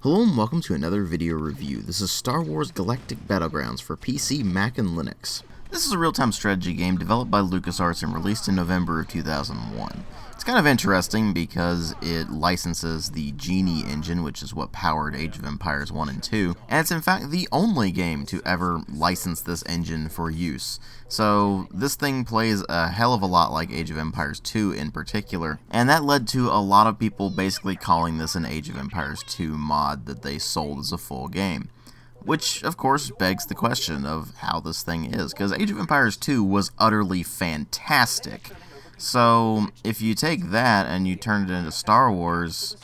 Hello and welcome to another video review. This is Star Wars Galactic Battlegrounds for PC, Mac, and Linux. This is a real-time strategy game developed by LucasArts and released in November of 2001. It's kind of interesting because it licenses the Genie engine, which is what powered Age of Empires 1 and 2, and it's in fact the only game to ever license this engine for use. So this thing plays a hell of a lot like Age of Empires 2 in particular, and that led to a lot of people basically calling this an Age of Empires 2 mod that they sold as a full game. Which, of course, begs the question of how this thing is, because Age of Empires 2 was utterly fantastic. So, if you take that and you turn it into Star Wars,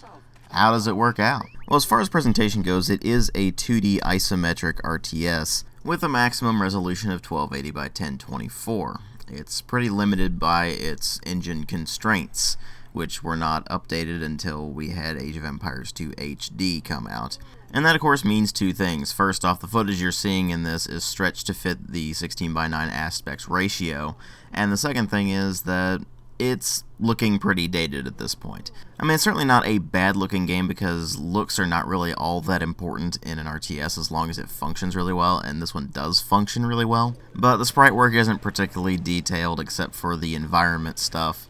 how does it work out? Well, as far as presentation goes, it is a 2D isometric RTS with a maximum resolution of 1280 by 1024. It's pretty limited by its engine constraints, which were not updated until we had Age of Empires 2 HD come out. And that, of course, means two things. First off, the footage you're seeing in this is stretched to fit the 16:9 aspects ratio. And the second thing is that it's looking pretty dated at this point. I mean, it's certainly not a bad-looking game because looks are not really all that important in an RTS as long as it functions really well, and this one does function really well. But the sprite work isn't particularly detailed except for the environment stuff.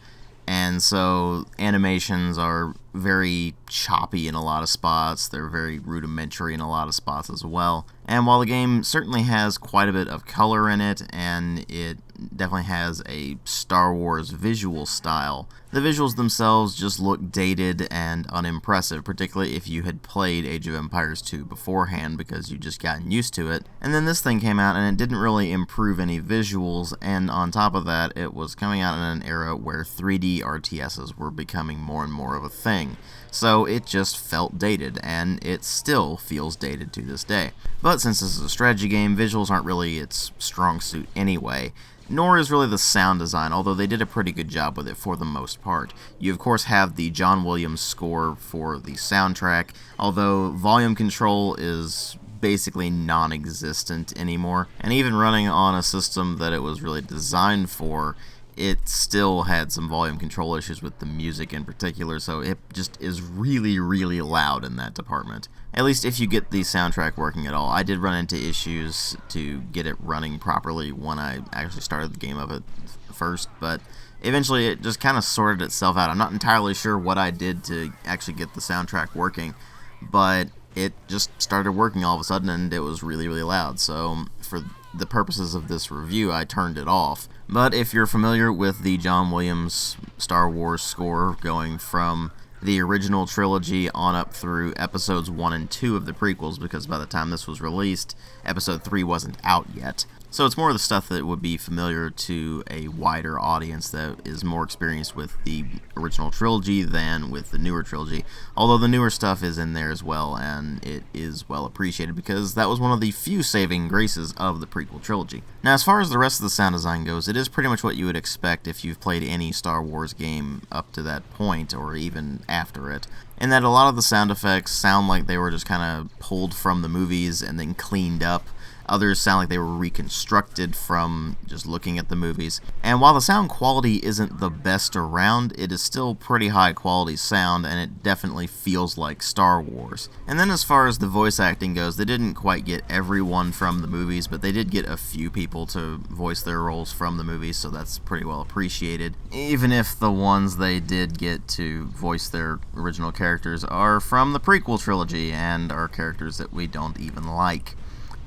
And so animations are very choppy in a lot of spots, they're very rudimentary in a lot of spots as well. And while the game certainly has quite a bit of color in it, and it definitely has a Star Wars visual style, the visuals themselves just look dated and unimpressive, particularly if you had played Age of Empires 2 beforehand because you'd just gotten used to it. And then this thing came out and it didn't really improve any visuals, and on top of that, it was coming out in an era where 3D RTSs were becoming more and more of a thing. So it just felt dated, and it still feels dated to this day. But since this is a strategy game, visuals aren't really its strong suit anyway. Nor is really the sound design, although they did a pretty good job with it for the most part. You of course have the John Williams score for the soundtrack, although volume control is basically non-existent anymore. And even running on a system that it was really designed for, it still had some volume control issues with the music in particular, so it just is really, really loud in that department. At least if you get the soundtrack working at all. I did run into issues to get it running properly when I actually started the game of it first, but eventually it just kind of sorted itself out. I'm not entirely sure what I did to actually get the soundtrack working, but it just started working all of a sudden and it was really, really loud. So for the purposes of this review, I turned it off. But if you're familiar with the John Williams Star Wars score going from the original trilogy on up through episodes 1 and 2 of the prequels, because by the time this was released, episode 3 wasn't out yet. So it's more of the stuff that would be familiar to a wider audience that is more experienced with the original trilogy than with the newer trilogy. Although the newer stuff is in there as well, and it is well appreciated because that was one of the few saving graces of the prequel trilogy. Now, as far as the rest of the sound design goes, it is pretty much what you would expect if you've played any Star Wars game up to that point, or even after it. In that a lot of the sound effects sound like they were just kind of pulled from the movies and then cleaned up. Others sound like they were reconstructed from just looking at the movies. And while the sound quality isn't the best around, it is still pretty high quality sound, and it definitely feels like Star Wars. And then as far as the voice acting goes, they didn't quite get everyone from the movies, but they did get a few people to voice their roles from the movies, so that's pretty well appreciated. Even if the ones they did get to voice their original characters are from the prequel trilogy, and are characters that we don't even like.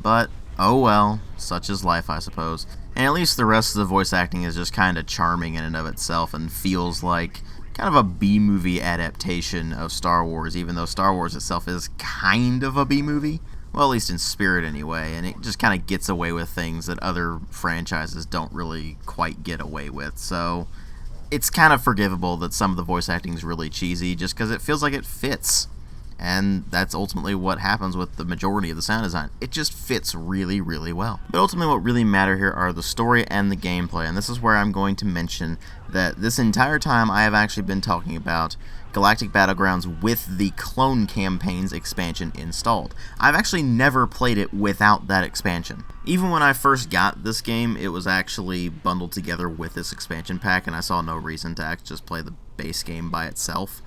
But oh well, such is life, I suppose. And at least the rest of the voice acting is just kind of charming in and of itself and feels like kind of a B-movie adaptation of Star Wars, even though Star Wars itself is kind of a B-movie. Well, at least in spirit anyway, and it just kind of gets away with things that other franchises don't really quite get away with. So it's kind of forgivable that some of the voice acting is really cheesy just because it feels like it fits. And that's ultimately what happens with the majority of the sound design. It just fits really, really well. But ultimately what really matter here are the story and the gameplay, and this is where I'm going to mention that this entire time I have actually been talking about Galactic Battlegrounds with the Clone Campaigns expansion installed. I've actually never played it without that expansion. Even when I first got this game, it was actually bundled together with this expansion pack, and I saw no reason to actually just play the base game by itself.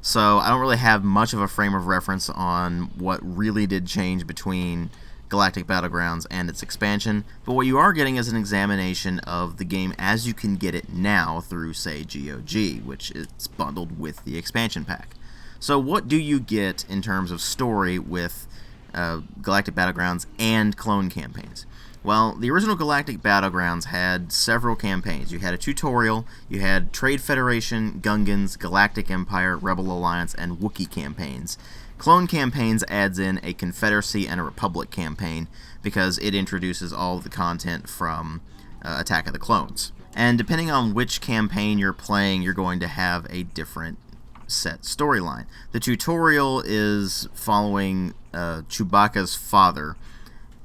So I don't really have much of a frame of reference on what really did change between Galactic Battlegrounds and its expansion, but what you are getting is an examination of the game as you can get it now through, say, GOG, which is bundled with the expansion pack. So what do you get in terms of story with Galactic Battlegrounds and clone campaigns? Well, the original Galactic Battlegrounds had several campaigns. You had a tutorial, you had Trade Federation, Gungans, Galactic Empire, Rebel Alliance, and Wookiee campaigns. Clone Campaigns adds in a Confederacy and a Republic campaign because it introduces all of the content from Attack of the Clones. And depending on which campaign you're playing, you're going to have a different set storyline. The tutorial is following Chewbacca's father,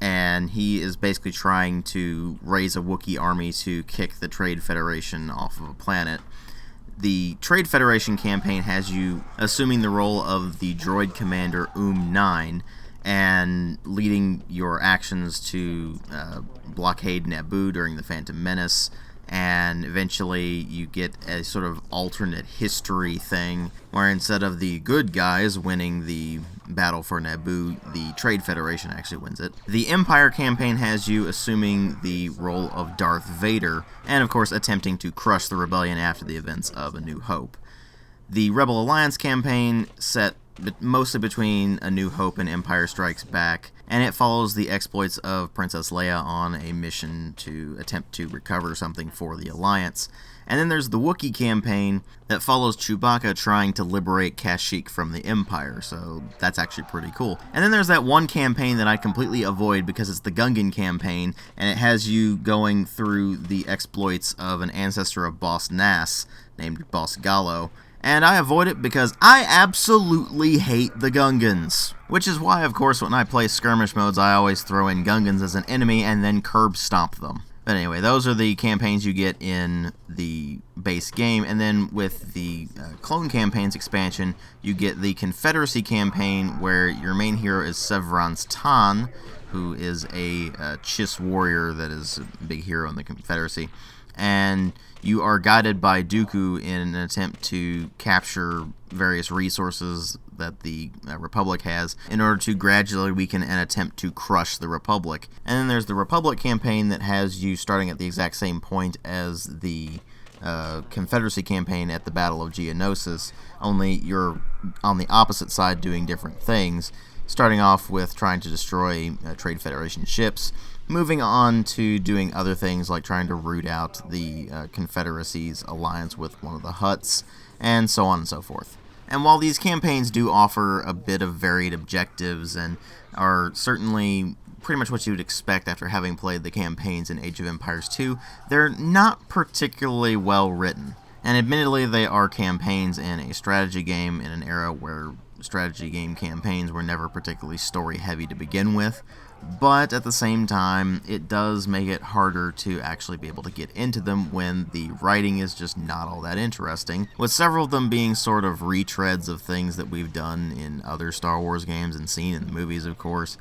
and he is basically trying to raise a Wookiee army to kick the Trade Federation off of a planet. The Trade Federation campaign has you assuming the role of the droid commander 9 and leading your actions to blockade Naboo during the Phantom Menace, and eventually you get a sort of alternate history thing where instead of the good guys winning the battle for Naboo, the Trade Federation actually wins it. The Empire campaign has you assuming the role of Darth Vader, and of course attempting to crush the rebellion after the events of A New Hope. The Rebel Alliance campaign set mostly between A New Hope and Empire Strikes Back, and it follows the exploits of Princess Leia on a mission to attempt to recover something for the Alliance. And then there's the Wookiee campaign that follows Chewbacca trying to liberate Kashyyyk from the Empire, so that's actually pretty cool. And then there's that one campaign that I completely avoid because it's the Gungan campaign, and it has you going through the exploits of an ancestor of Boss Nass named Boss Gallo. And I avoid it because I absolutely hate the Gungans. Which is why, of course, when I play skirmish modes, I always throw in Gungans as an enemy and then curb stomp them. But anyway, those are the campaigns you get in the base game, and then with the Clone Campaigns expansion, you get the Confederacy campaign, where your main hero is Severance Tan, who is a Chiss warrior that is a big hero in the Confederacy, and you are guided by Dooku in an attempt to capture various resources that the Republic has in order to gradually weaken and attempt to crush the Republic. And then there's the Republic campaign that has you starting at the exact same point as the Confederacy campaign at the Battle of Geonosis, only you're on the opposite side doing different things, starting off with trying to destroy Trade Federation ships, moving on to doing other things like trying to root out the Confederacy's alliance with one of the Hutts, and so on and so forth. And while these campaigns do offer a bit of varied objectives and are certainly pretty much what you would expect after having played the campaigns in Age of Empires 2, they're not particularly well written. And admittedly, they are campaigns in a strategy game in an era where strategy game campaigns were never particularly story heavy to begin with, but at the same time, it does make it harder to actually be able to get into them when the writing is just not all that interesting, with several of them being sort of retreads of things that we've done in other Star Wars games and seen in the movies, of course,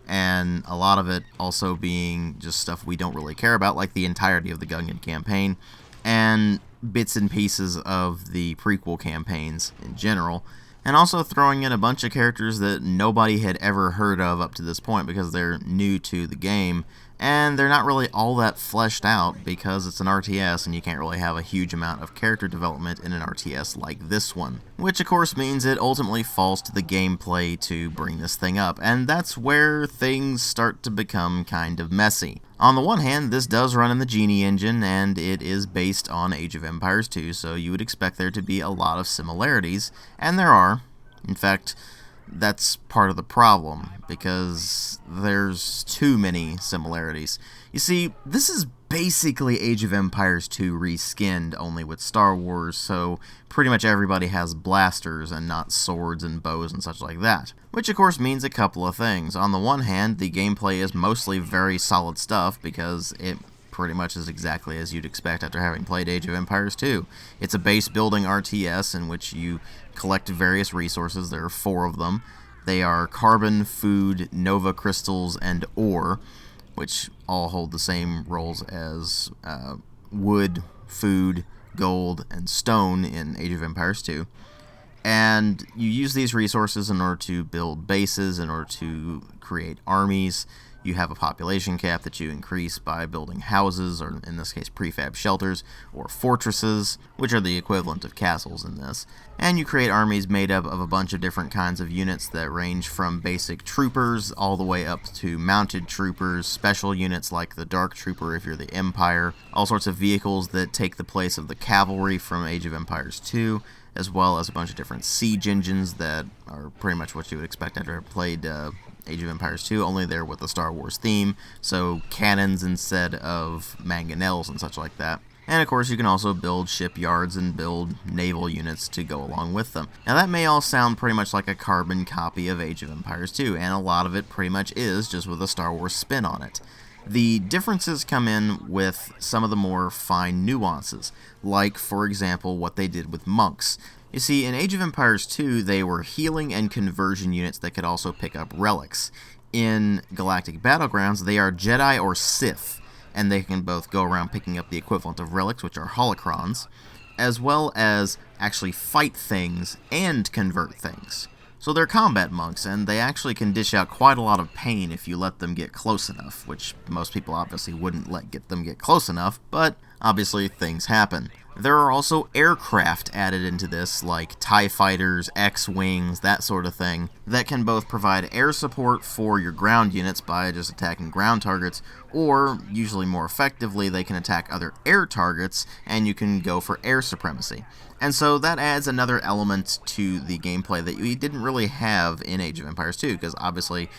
and a lot of it also being just stuff we don't really care about, like the entirety of the Gungan campaign, and bits and pieces of the prequel campaigns in general, and also throwing in a bunch of characters that nobody had ever heard of up to this point because they're new to the game, and they're not really all that fleshed out because it's an RTS and you can't really have a huge amount of character development in an RTS like this one. Which of course means it ultimately falls to the gameplay to bring this thing up, and that's where things start to become kind of messy. On the one hand, this does run in the Genie engine, and it is based on Age of Empires 2, so you would expect there to be a lot of similarities, and there are. In fact, that's part of the problem, because there's too many similarities. You see, this is basically Age of Empires 2 reskinned, only with Star Wars, so pretty much everybody has blasters and not swords and bows and such like that. Which of course means a couple of things. On the one hand, the gameplay is mostly very solid stuff, because it pretty much is exactly as you'd expect after having played Age of Empires 2. It's a base building RTS in which you collect various resources. There are 4 of them. They are carbon, food, nova crystals, and ore, which all hold the same roles as wood, food, gold, and stone in Age of Empires 2. And you use these resources in order to build bases, in order to create armies. You have a population cap that you increase by building houses, or in this case prefab shelters, or fortresses, which are the equivalent of castles in this. And you create armies made up of a bunch of different kinds of units that range from basic troopers all the way up to mounted troopers, special units like the Dark Trooper if you're the Empire, all sorts of vehicles that take the place of the cavalry from Age of Empires 2, as well as a bunch of different siege engines that are pretty much what you would expect after having played Age of Empires 2, only there with the Star Wars theme, so cannons instead of mangonels and such like that. And of course you can also build shipyards and build naval units to go along with them. Now that may all sound pretty much like a carbon copy of Age of Empires 2, and a lot of it pretty much is, just with a Star Wars spin on it. The differences come in with some of the more fine nuances, like, for example, what they did with monks. You see, in Age of Empires 2, they were healing and conversion units that could also pick up relics. In Galactic Battlegrounds, they are Jedi or Sith, and they can both go around picking up the equivalent of relics, which are holocrons, as well as actually fight things and convert things. So they're combat monks, and they actually can dish out quite a lot of pain if you let them get close enough, which most people obviously wouldn't let them get close enough, but obviously things happen. There are also aircraft added into this, like TIE fighters, X-Wings, that sort of thing, that can both provide air support for your ground units by just attacking ground targets, or, usually more effectively, they can attack other air targets, and you can go for air supremacy. And so that adds another element to the gameplay that we didn't really have in Age of Empires 2, because obviously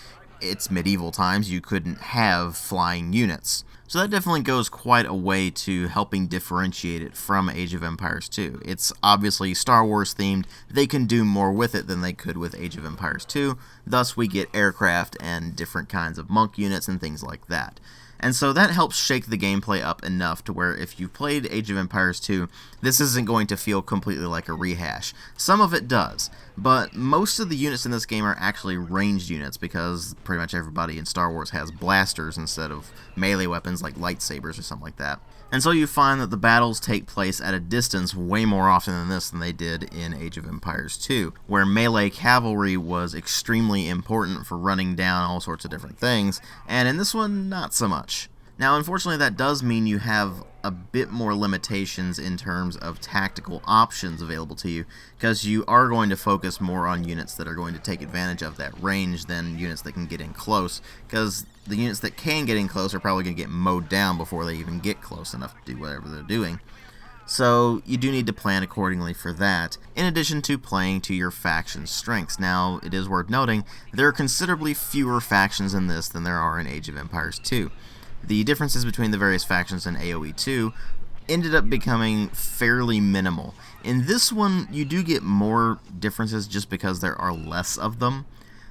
it's medieval times, you couldn't have flying units. So that definitely goes quite a way to helping differentiate it from Age of Empires 2. It's obviously Star Wars themed, they can do more with it than they could with Age of Empires 2, thus we get aircraft and different kinds of monk units and things like that. And so that helps shake the gameplay up enough to where if you've played Age of Empires 2, this isn't going to feel completely like a rehash. Some of it does, but most of the units in this game are actually ranged units because pretty much everybody in Star Wars has blasters instead of melee weapons like lightsabers or something like that. And so you find that the battles take place at a distance way more often than this than they did in Age of Empires 2, where melee cavalry was extremely important for running down all sorts of different things, and in this one, not so much. Now, unfortunately, that does mean you have a bit more limitations in terms of tactical options available to you, because you are going to focus more on units that are going to take advantage of that range than units that can get in close, because the units that can get in close are probably going to get mowed down before they even get close enough to do whatever they're doing. So you do need to plan accordingly for that, in addition to playing to your faction's strengths. Now, it is worth noting, there are considerably fewer factions in this than there are in Age of Empires 2. The differences between the various factions in AoE 2 ended up becoming fairly minimal. In this one, you do get more differences just because there are less of them,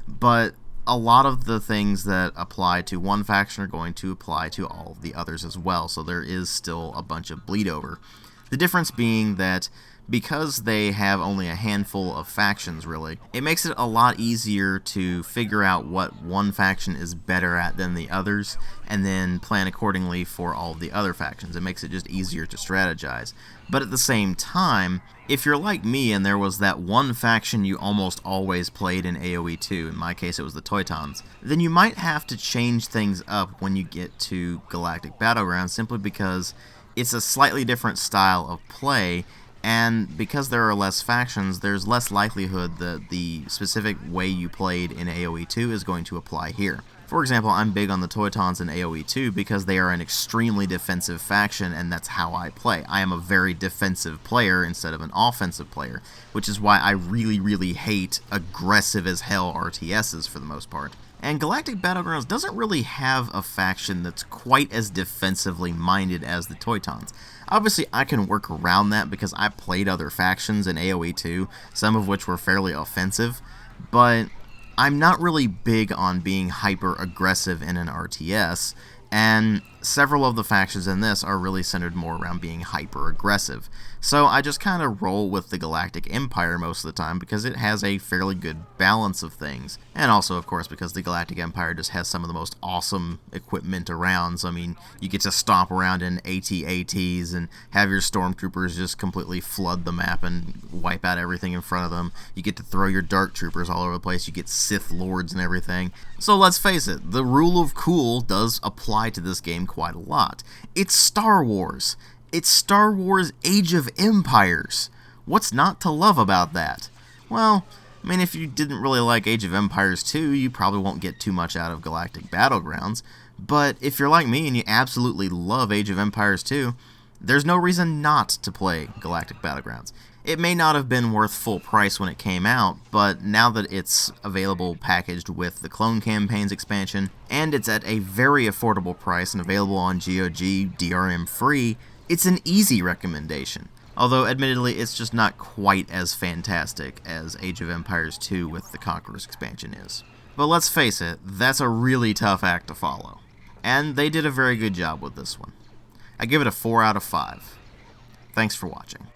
but a lot of the things that apply to one faction are going to apply to all of the others as well, so there is still a bunch of bleed over. The difference being that because they have only a handful of factions, really, it makes it a lot easier to figure out what one faction is better at than the others, and then plan accordingly for all of the other factions. It makes it just easier to strategize. But at the same time, if you're like me and there was that one faction you almost always played in AoE 2, in my case it was the Teutons, then you might have to change things up when you get to Galactic Battlegrounds, simply because it's a slightly different style of play, and because there are less factions, there's less likelihood that the specific way you played in AoE 2 is going to apply here. For example, I'm big on the Teutons in AoE 2 because they are an extremely defensive faction, and that's how I play. I am a very defensive player instead of an offensive player, which is why I really hate aggressive as hell RTSs for the most part. And Galactic Battlegrounds doesn't really have a faction that's quite as defensively minded as the Teutons. Obviously, I can work around that because I played other factions in AoE 2, some of which were fairly offensive, but I'm not really big on being hyper-aggressive in an RTS, and several of the factions in this are really centered more around being hyper-aggressive. So I just kind of roll with the Galactic Empire most of the time because it has a fairly good balance of things. And also, of course, because the Galactic Empire just has some of the most awesome equipment around. So, I mean, you get to stomp around in AT-ATs and have your stormtroopers just completely flood the map and wipe out everything in front of them. You get to throw your dark troopers all over the place. You get Sith Lords and everything. So let's face it, the rule of cool does apply to this game quite a lot. It's Star Wars. It's Star Wars Age of Empires. What's not to love about that? Well, I mean, if you didn't really like Age of Empires 2, you probably won't get too much out of Galactic Battlegrounds. But if you're like me and you absolutely love Age of Empires 2, there's no reason not to play Galactic Battlegrounds. It may not have been worth full price when it came out, but now that it's available packaged with the Clone Campaigns expansion, and it's at a very affordable price and available on GOG DRM free, it's an easy recommendation. Although, admittedly, it's just not quite as fantastic as Age of Empires 2 with the Conqueror's expansion is. But let's face it, that's a really tough act to follow. And they did a very good job with this one. I give it a 4 out of 5. Thanks for watching.